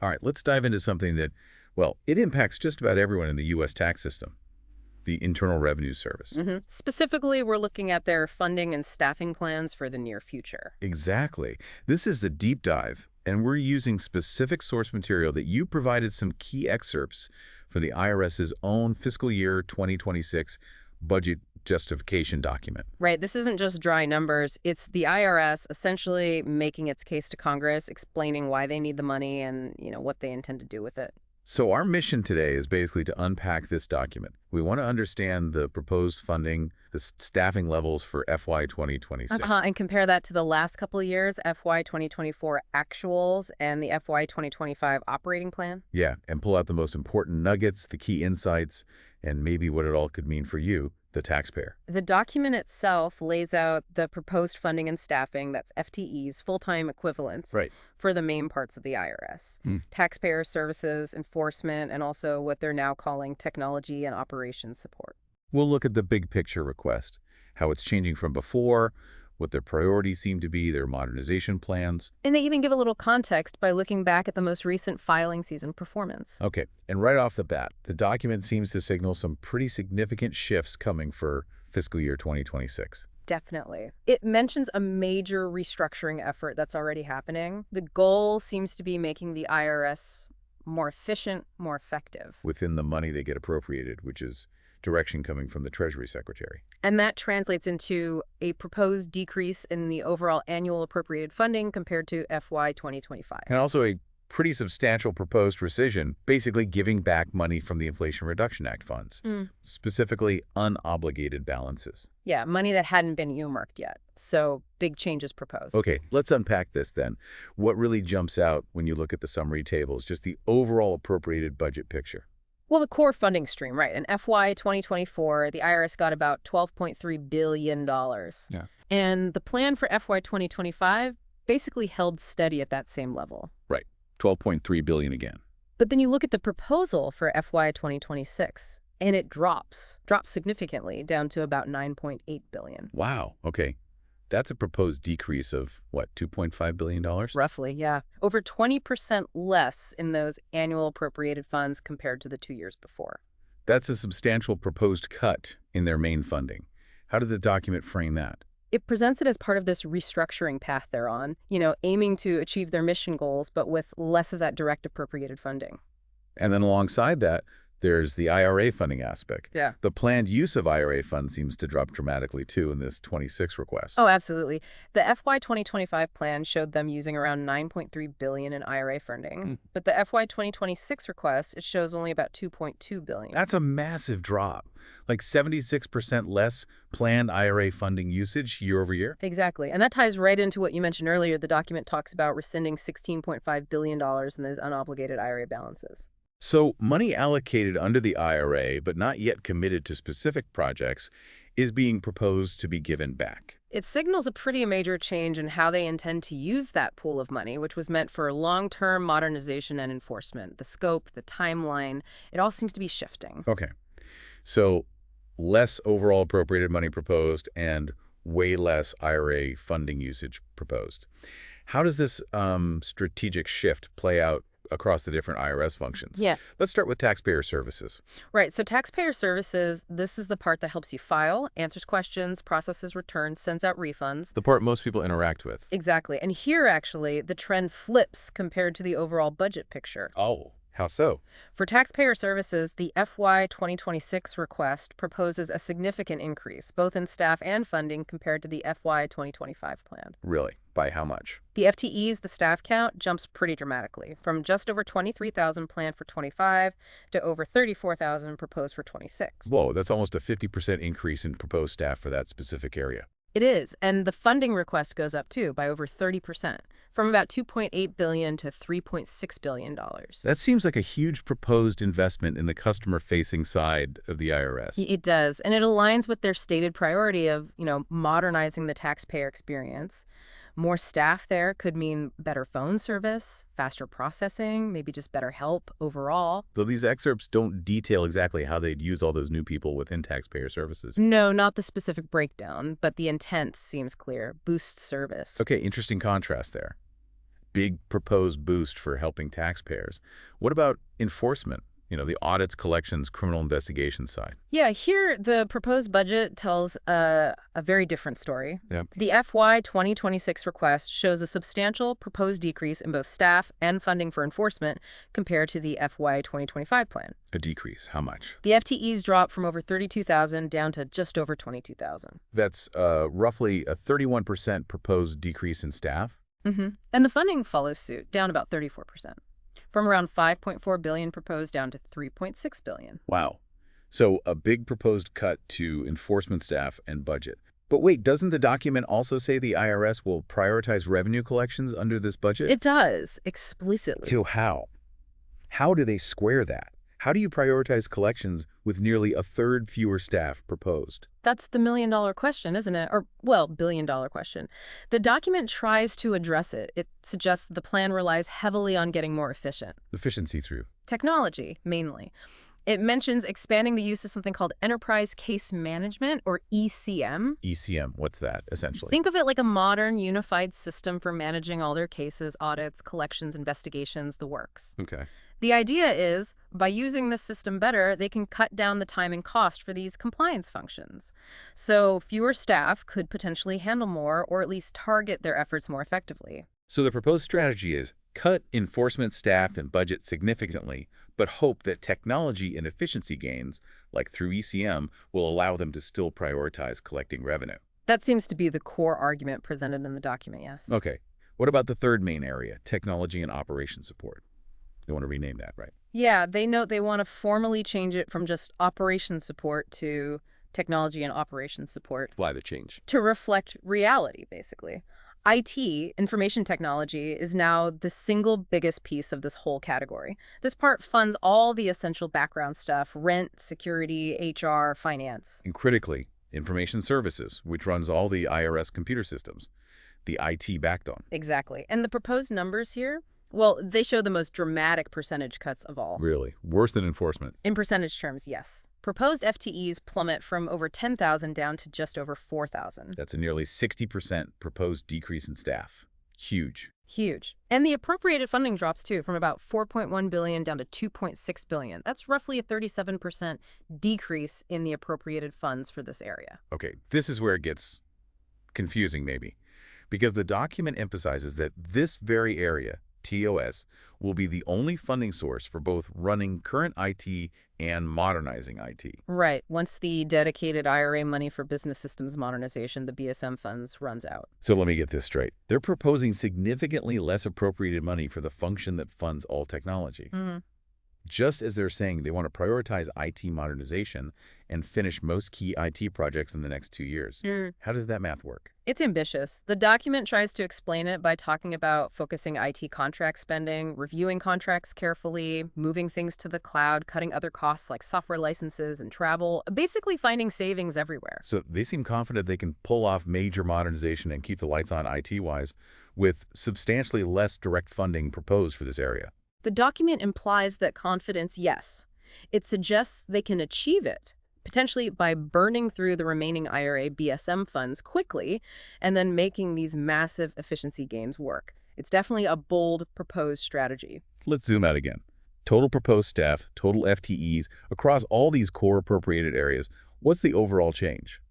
All right, let's dive into something that, well, it impacts just about everyone in the U.S. tax system, the Internal Revenue Service. Specifically, we're looking at their funding and staffing plans for the near future. Exactly. This is the deep dive, and we're using specific source material that you provided some key excerpts for the IRS's own Fiscal Year 2026 budget justification document. Right, this isn't just dry numbers. It's the IRS essentially making its case to Congress, explaining why they need the money and, what they intend to do with it. So our mission today is basically to unpack this document. We want to understand the proposed funding, the staffing levels for FY 2026. And compare that to the last couple of years, FY 2024 actuals and the FY 2025 operating plan. Yeah, and pull out the most important nuggets, the key insights, and maybe what it all could mean for you, the taxpayer. The document itself lays out the proposed funding and staffing, that's FTEs, full-time equivalents, Right. for the main parts of the IRS. Taxpayer Services, enforcement, and also what they're now calling technology and operations support. We'll look at the big picture request, how it's changing from before, what their priorities seem to be, their modernization plans. And they even give a little context by looking back at the most recent filing season performance. Okay, and right off the bat, the document seems to signal some pretty significant shifts coming for fiscal year 2026. Definitely. It mentions a major restructuring effort that's already happening. The goal seems to be making the IRS more efficient, more effective. Within the money they get appropriated, which is direction coming from the Treasury Secretary. And that translates into a proposed decrease in the overall annual appropriated funding compared to FY 2025. And also a pretty substantial proposed rescission, basically giving back money from the Inflation Reduction Act funds, specifically unobligated balances. Yeah, money that hadn't been earmarked yet. So big changes proposed. Okay, let's unpack this then. What really jumps out when you look at the summary tables, just the overall appropriated budget picture? Well, the core funding stream, right. In FY 2024, the IRS got about $12.3 billion. Yeah. And the plan for FY 2025 basically held steady at that same level. Right, $12.3 billion again. But then you look at the proposal for FY 2026, and it drops significantly down to about $9.8 billion. Wow, okay. That's a proposed decrease of, what, $2.5 billion? Roughly, yeah. Over 20% less in those annual appropriated funds compared to the 2 years before. That's a substantial proposed cut in their main funding. How did the document frame that? It presents it as part of this restructuring path they're on, aiming to achieve their mission goals, but with less of that direct appropriated funding. And then alongside that, there's the IRA funding aspect. Yeah. The planned use of IRA funds seems to drop dramatically, too, in this 26 request. Oh, absolutely. The FY 2025 plan showed them using around $9.3 billion in IRA funding. But the FY 2026 request, it shows only about $2.2 billion. That's a massive drop. Like 76% less planned IRA funding usage year over year. Exactly. And that ties right into what you mentioned earlier. The document talks about rescinding $16.5 billion in those unobligated IRA balances. So money allocated under the IRA, but not yet committed to specific projects, is being proposed to be given back. It signals a pretty major change in how they intend to use that pool of money, which was meant for long-term modernization and enforcement. The scope, the timeline, it all seems to be shifting. Okay. So less overall appropriated money proposed and way less IRA funding usage proposed. How does this strategic shift play out across the different IRS functions? Yeah. Let's start with Taxpayer Services. Right. So Taxpayer Services, this is the part that helps you file, answers questions, processes returns, sends out refunds. The part most people interact with. Exactly. And here, actually, the trend flips compared to the overall budget picture. Oh, how so? For Taxpayer Services, the FY 2026 request proposes a significant increase, both in staff and funding, compared to the FY 2025 plan. Really? By how much? The FTEs, the staff count, jumps pretty dramatically, from just over 23,000 planned for 25 to over 34,000 proposed for 26. Whoa, that's almost a 50% increase in proposed staff for that specific area. It is, and the funding request goes up, too, by over 30%, from about $2.8 billion to $3.6 billion. That seems like a huge proposed investment in the customer-facing side of the IRS. It does, and it aligns with their stated priority of, modernizing the taxpayer experience. More staff there could mean better phone service, faster processing, maybe just better help overall. Though these excerpts don't detail exactly how they'd use all those new people within Taxpayer Services. No, not the specific breakdown, but the intent seems clear. Boost service. Okay, interesting contrast there. big proposed boost for helping taxpayers. What about enforcement? The audits, collections, criminal investigation side. Yeah, here the proposed budget tells a very different story. Yep. The FY 2026 request shows a substantial proposed decrease in both staff and funding for enforcement compared to the FY 2025 plan. A decrease. How much? The FTEs dropped from over 32,000 down to just over 22,000. That's roughly a 31% proposed decrease in staff. And the funding follows suit, down about 34%. From around $5.4 billion proposed down to $3.6 billion. Wow. So a big proposed cut to enforcement staff and budget. But wait, doesn't the document also say the IRS will prioritize revenue collections under this budget? It does, explicitly. So how? How do they square that? How do you prioritize collections with nearly a third fewer staff proposed? That's the million-dollar question, isn't it? Or, well, billion-dollar question. The document tries to address it. It suggests the plan relies heavily on getting more efficient. Efficiency through Technology, mainly. It mentions expanding the use of something called Enterprise Case Management, or ECM. ECM. What's that, essentially? Think of it like a modern, unified system for managing all their cases, audits, collections, investigations, the works. Okay. The idea is, by using this system better, they can cut down the time and cost for these compliance functions. So fewer staff could potentially handle more, or at least target their efforts more effectively. So the proposed strategy is cut enforcement staff and budget significantly, but hope that technology and efficiency gains, like through ECM, will allow them to still prioritize collecting revenue. That seems to be the core argument presented in the document, yes. Okay. What about the third main area, technology and operation support? They want to rename that, right? Yeah, they note they want to formally change it from just operations support to technology and operations support. Why the change? To reflect reality, basically. IT, information technology, is now the single biggest piece of this whole category. This part funds all the essential background stuff: rent, security, HR, finance. And critically, information services, which runs all the IRS computer systems, the IT backbone. Exactly. And the proposed numbers here, well, they show the most dramatic percentage cuts of all. Really? Worse than enforcement? In percentage terms, yes. Proposed FTEs plummet from over 10,000 down to just over 4,000. That's a nearly 60% proposed decrease in staff. Huge. Huge. And the appropriated funding drops, too, from about $4.1 billion down to $2.6 billion. That's roughly a 37% decrease in the appropriated funds for this area. Okay, this is where it gets confusing, maybe, because the document emphasizes that this very area, TOS, will be the only funding source for both running current IT and modernizing IT. Right, once the dedicated IRA money for business systems modernization, the BSM funds, runs out. So let me get this straight. They're proposing significantly less appropriated money for the function that funds all technology. Just as they're saying they want to prioritize IT modernization and finish most key IT projects in the next 2 years. How does that math work? It's ambitious. The document tries to explain it by talking about focusing IT contract spending, reviewing contracts carefully, moving things to the cloud, cutting other costs like software licenses and travel, basically finding savings everywhere. So they seem confident they can pull off major modernization and keep the lights on IT-wise with substantially less direct funding proposed for this area. The document implies that confidence, yes. It suggests they can achieve it, potentially by burning through the remaining IRA BSM funds quickly and then making these massive efficiency gains work. It's definitely a bold proposed strategy. Let's zoom out again. Total proposed staff, total FTEs, across all these core appropriated areas, what's the overall change?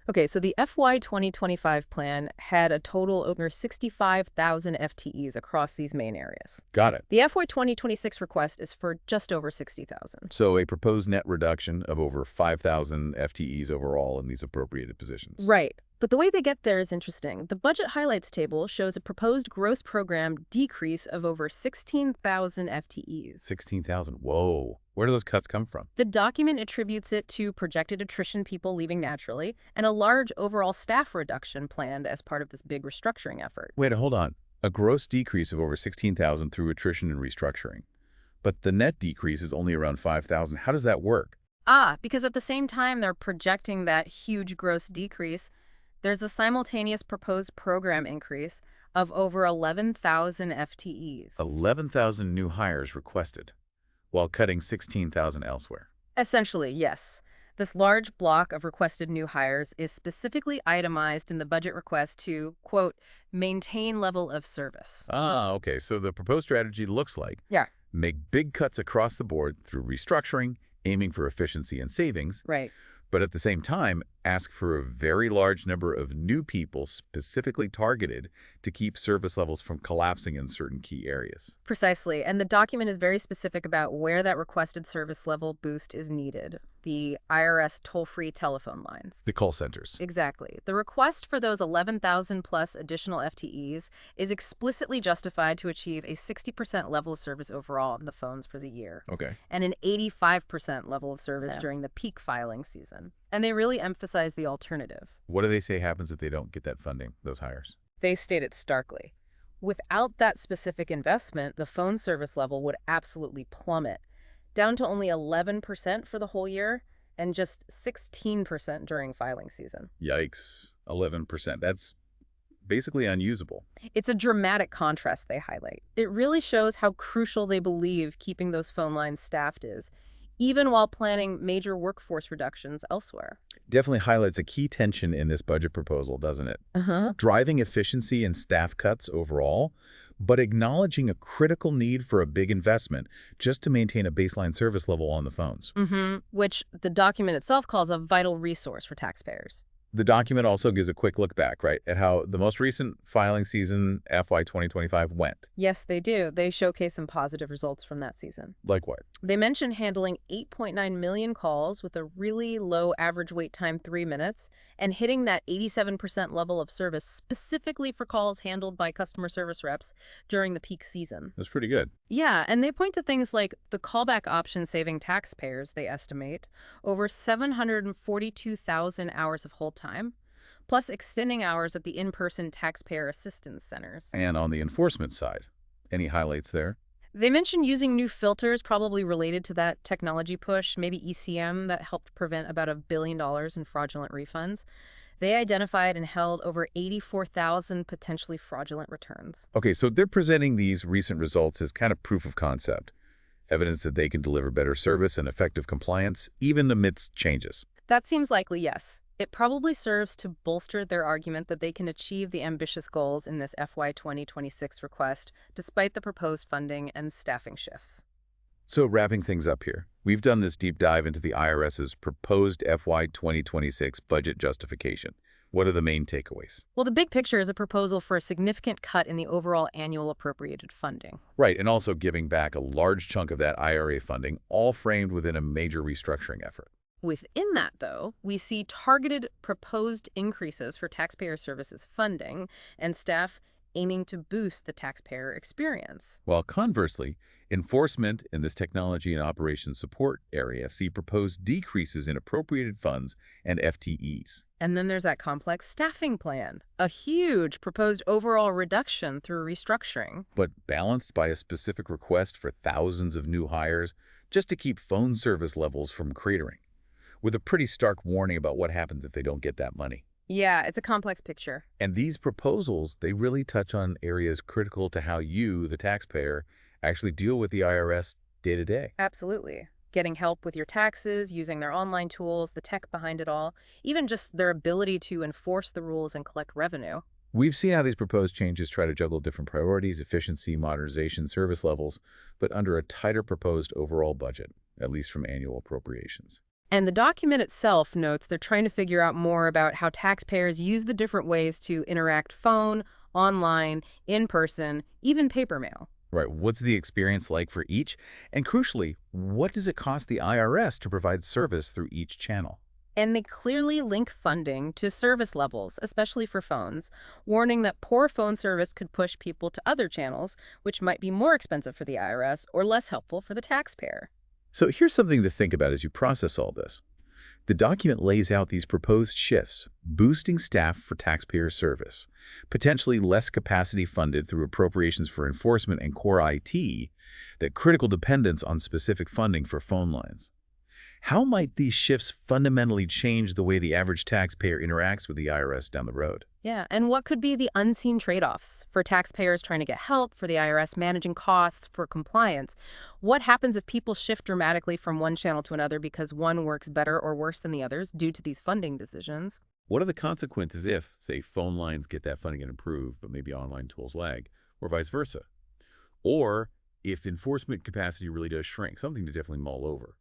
Okay, so the FY 2025 plan had a total over 65,000 FTEs across these main areas. Got it. The FY 2026 request is for just over 60,000. So a proposed net reduction of over 5,000 FTEs overall in these appropriated positions. Right. But the way they get there is interesting. The budget highlights table shows a proposed gross program decrease of over 16,000 FTEs. 16,000. Whoa. Where do those cuts come from? The document attributes it to projected attrition, people leaving naturally, and a large overall staff reduction planned as part of this big restructuring effort. Wait, hold on. A gross decrease of over 16,000 through attrition and restructuring. But the net decrease is only around 5,000. How does that work? Because at the same time they're projecting that huge gross decrease, there's a simultaneous proposed program increase of over 11,000 FTEs. 11,000 new hires requested, while cutting 16,000 elsewhere. Essentially, yes. This large block of requested new hires is specifically itemized in the budget request to, quote, maintain level of service. Ah, okay. So the proposed strategy looks like Yeah. make big cuts across the board through restructuring, aiming for efficiency and savings, Right. but at the same time, ask for a very large number of new people specifically targeted to keep service levels from collapsing in certain key areas. Precisely. And the document is very specific about where that requested service level boost is needed. The IRS toll-free telephone lines. The call centers. Exactly. The request for those 11,000 plus additional FTEs is explicitly justified to achieve a 60% level of service overall on the phones for the year, Okay. and an 85% level of service during the peak filing season. And they really emphasize the alternative. What do they say happens if they don't get that funding, those hires? They state it starkly. Without that specific investment, the phone service level would absolutely plummet, down to only 11% for the whole year and just 16% during filing season. Yikes. 11%. That's basically unusable. It's a dramatic contrast they highlight. It really shows how crucial they believe keeping those phone lines staffed is, even while planning major workforce reductions elsewhere. Definitely highlights a key tension in this budget proposal, doesn't it? Uh-huh. Driving efficiency and staff cuts overall, but acknowledging a critical need for a big investment just to maintain a baseline service level on the phones. Which the document itself calls a vital resource for taxpayers. The document also gives a quick look back, right, at how the most recent filing season, FY 2025, went. Yes, they do. They showcase some positive results from that season. Like what? They mention handling 8.9 million calls with a really low average wait time, 3 minutes, and hitting that 87% level of service specifically for calls handled by customer service reps during the peak season. That's pretty good. Yeah, and they point to things like the callback option saving taxpayers, they estimate, over 742,000 hours of hold time, plus extending hours at the in-person taxpayer assistance centers. And on the enforcement side, any highlights there? They mentioned using new filters probably related to that technology push, maybe ECM, that helped prevent about $1 billion in fraudulent refunds. They identified and held over 84,000 potentially fraudulent returns. Okay, so they're presenting these recent results as kind of proof of concept, evidence that they can deliver better service and effective compliance, even amidst changes. That seems likely, yes. It probably serves to bolster their argument that they can achieve the ambitious goals in this FY 2026 request, despite the proposed funding and staffing shifts. So wrapping things up here, we've done this deep dive into the IRS's proposed FY 2026 budget justification. What are the main takeaways? Well, the big picture is a proposal for a significant cut in the overall annual appropriated funding. Right, and also giving back a large chunk of that IRA funding, all framed within a major restructuring effort. Within that, though, we see targeted proposed increases for taxpayer services funding and staff aiming to boost the taxpayer experience. While conversely, enforcement in this technology and operations support area see proposed decreases in appropriated funds and FTEs. And then there's that complex staffing plan, a huge proposed overall reduction through restructuring. But balanced by a specific request for thousands of new hires just to keep phone service levels from cratering, with a pretty stark warning about what happens if they don't get that money. Yeah, it's a complex picture. And these proposals, they really touch on areas critical to how you, the taxpayer, actually deal with the IRS day to day. Absolutely. Getting help with your taxes, using their online tools, the tech behind it all, even just their ability to enforce the rules and collect revenue. We've seen how these proposed changes try to juggle different priorities, efficiency, modernization, service levels, but under a tighter proposed overall budget, at least from annual appropriations. And the document itself notes they're trying to figure out more about how taxpayers use the different ways to interact phone, online, in person, even paper mail. Right, what's the experience like for each? And crucially, what does it cost the IRS to provide service through each channel? And they clearly link funding to service levels, especially for phones, warning that poor phone service could push people to other channels, which might be more expensive for the IRS or less helpful for the taxpayer. So here's something to think about as you process all this. The document lays out these proposed shifts, boosting staff for taxpayer service, potentially less capacity funded through appropriations for enforcement and core IT, that critical dependence on specific funding for phone lines. How might these shifts fundamentally change the way the average taxpayer interacts with the IRS down the road? Yeah, and what could be the unseen trade-offs for taxpayers trying to get help, for the IRS managing costs, for compliance? What happens if people shift dramatically from one channel to another because one works better or worse than the others due to these funding decisions? What are the consequences if, say, phone lines get that funding and improve, but maybe online tools lag, or vice versa? Or if enforcement capacity really does shrink, something to definitely mull over.